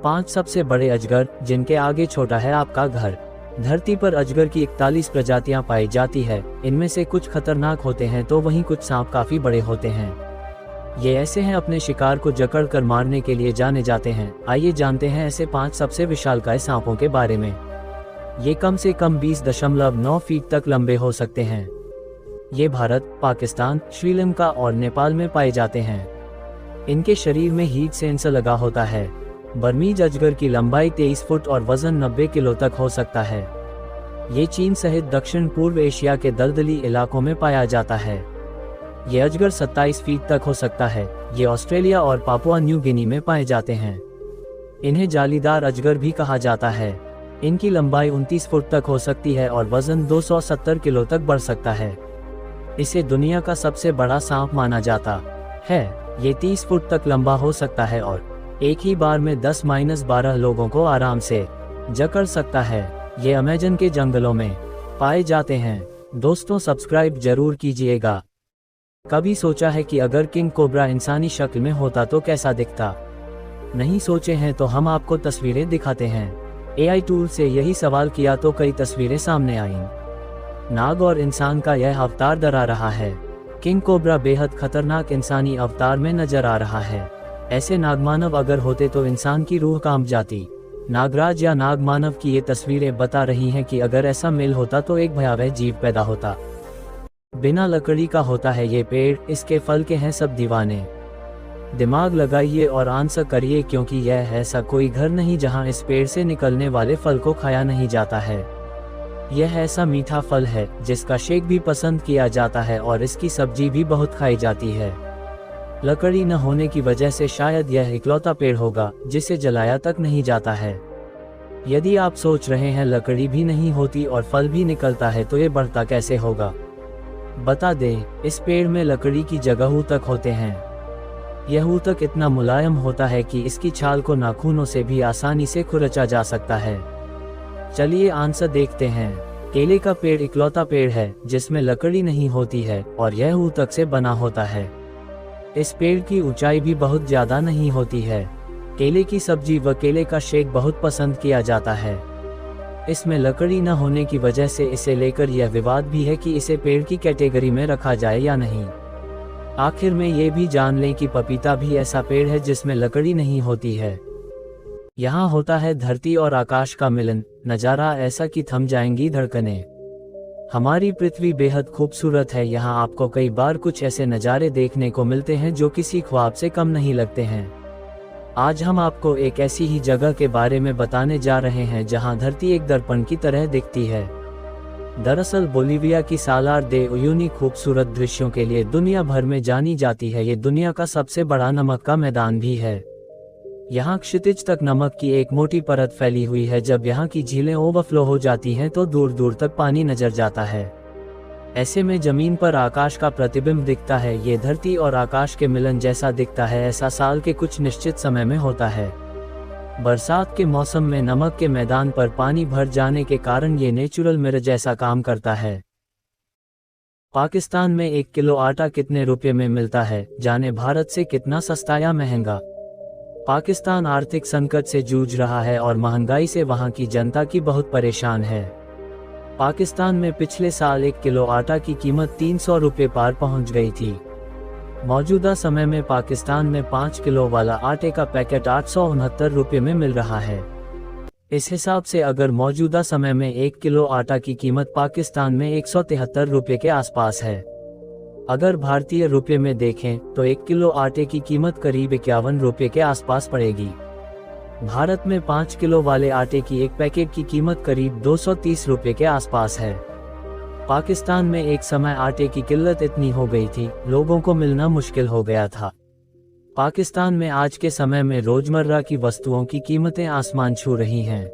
5 सबसे बड़े अजगर जिनके आगे छोटा है आपका घर। धरती पर अजगर की 41 प्रजातियां पाई जाती है। इनमें से कुछ खतरनाक होते हैं तो वहीं कुछ सांप काफी बड़े होते हैं। ये ऐसे हैं अपने शिकार को जकड़ कर मारने के लिए जाने जाते हैं। आइए जानते हैं ऐसे 5 सबसे विशालकाय सांपों के बारे में। ये कम से कम 20.9 फीट तक लंबे हो सकते हैं। ये भारत, पाकिस्तान, श्रीलंका और नेपाल में पाए जाते हैं। इनके शरीर में हीट सेंसर लगा होता है। बर्मीज अजगर की लंबाई 23 फुट और वजन 90 किलो तक हो सकता है। ये चीन सहित दक्षिण पूर्व एशिया के दलदली इलाकों में पाया जाता है। ये अजगर 27 फीट तक हो सकता है। ये ऑस्ट्रेलिया और पापुआ न्यू गिनी में पाए जाते हैं। इन्हें जालीदार अजगर भी कहा जाता है। इनकी लंबाई 29 फुट तक हो सकती है और वजन 270 किलो तक बढ़ सकता है। इसे दुनिया का सबसे बड़ा सांप माना जाता है। ये 30 फुट तक लंबा हो सकता है और एक ही बार में 10-12 लोगों को आराम से जकड़ सकता है। ये अमेज़न के जंगलों में पाए जाते हैं। दोस्तों, सब्सक्राइब जरूर कीजिएगा। कभी सोचा है कि अगर किंग कोबरा इंसानी शक्ल में होता तो कैसा दिखता? नहीं सोचे हैं तो हम आपको तस्वीरें दिखाते हैं। AI टूल से यही सवाल किया तो कई तस्वीरें सामने आईं। नाग और इंसान का यह अवतार डरा रहा है। किंग कोबरा बेहद खतरनाक इंसानी अवतार में नजर आ रहा है। ऐसे नागमानव अगर होते तो इंसान की रूह कांप जाती। नागराज या नागमानव की ये तस्वीरें बता रही हैं कि अगर ऐसा मेल होता तो एक भयावह जीव पैदा होता। बिना लकड़ी का होता है ये पेड़, इसके फल के हैं सब दीवाने। दिमाग लगाइए और आंसर करिए, क्योंकि यह ऐसा कोई घर नहीं जहां इस पेड़ से निकलने वाले फल को खाया नहीं जाता है। यह ऐसा मीठा फल है जिसका शेक भी पसंद किया जाता है और इसकी सब्जी भी बहुत खाई जाती है। लकड़ी न होने की वजह से शायद यह इकलौता पेड़ होगा जिसे जलाया तक नहीं जाता है। यदि आप सोच रहे हैं लकड़ी भी नहीं होती और फल भी निकलता है तो ये बढ़ता कैसे होगा, बता दें, इस पेड़ में लकड़ी की जगह ऊतक होते हैं। यह ऊतक इतना मुलायम होता है कि इसकी छाल को नाखूनों से भी आसानी से खुरचा जा सकता है। चलिए आंसर देखते हैं। केले का पेड़ इकलौता पेड़ है जिसमें लकड़ी नहीं होती है और यह ऊतक से बना होता है। इस पेड़ की ऊंचाई भी बहुत ज्यादा नहीं होती है। केले की सब्जी व केले का शेक बहुत पसंद किया जाता है। इसमें लकड़ी न होने की वजह से इसे लेकर यह विवाद भी है कि इसे पेड़ की कैटेगरी में रखा जाए या नहीं। आखिर में ये भी जान लें कि पपीता भी ऐसा पेड़ है जिसमें लकड़ी नहीं होती है। यहाँ होता है धरती और आकाश का मिलन, नज़ारा ऐसा कि थम जाएंगी धड़कनें। हमारी पृथ्वी बेहद खूबसूरत है। यहाँ आपको कई बार कुछ ऐसे नज़ारे देखने को मिलते हैं जो किसी ख्वाब से कम नहीं लगते हैं। आज हम आपको एक ऐसी ही जगह के बारे में बताने जा रहे हैं जहाँ धरती एक दर्पण की तरह दिखती है। दरअसल बोलीविया की सालार दे उयुनी खूबसूरत दृश्यों के लिए दुनिया भर में जानी जाती है। ये दुनिया का सबसे बड़ा नमक का मैदान भी है। यहाँ क्षितिज तक नमक की एक मोटी परत फैली हुई है। जब यहाँ की झीलें ओवरफ्लो हो जाती हैं तो दूर दूर तक पानी नजर जाता है। ऐसे में जमीन पर आकाश का प्रतिबिंब दिखता है। ये धरती और आकाश के मिलन जैसा दिखता है। ऐसा साल के कुछ निश्चित समय में होता है। बरसात के मौसम में नमक के मैदान पर पानी भर जाने के कारण ये नेचुरल मिरर जैसा काम करता है। पाकिस्तान में 1 किलो आटा कितने रुपए में मिलता है? जाने भारत से कितना सस्ता या महंगा। पाकिस्तान आर्थिक संकट से जूझ रहा है और महंगाई से वहां की जनता की बहुत परेशान है। पाकिस्तान में पिछले साल 1 किलो आटा की कीमत 300 रुपये पार पहुंच गई थी। मौजूदा समय में पाकिस्तान में 5 किलो वाला आटे का पैकेट 869 रुपये में मिल रहा है। इस हिसाब से अगर मौजूदा समय में 1 किलो आटा की कीमत पाकिस्तान में 173 रुपये के आसपास है। अगर भारतीय रुपये में देखें तो 1 किलो आटे की कीमत करीब 51 रुपये के आसपास पड़ेगी। भारत में 5 किलो वाले आटे की एक पैकेट की कीमत करीब 230 रुपये के आसपास है। पाकिस्तान में एक समय आटे की किल्लत इतनी हो गई थी, लोगों को मिलना मुश्किल हो गया था। पाकिस्तान में आज के समय में रोजमर्रा की वस्तुओं की कीमतें आसमान छू रही हैं।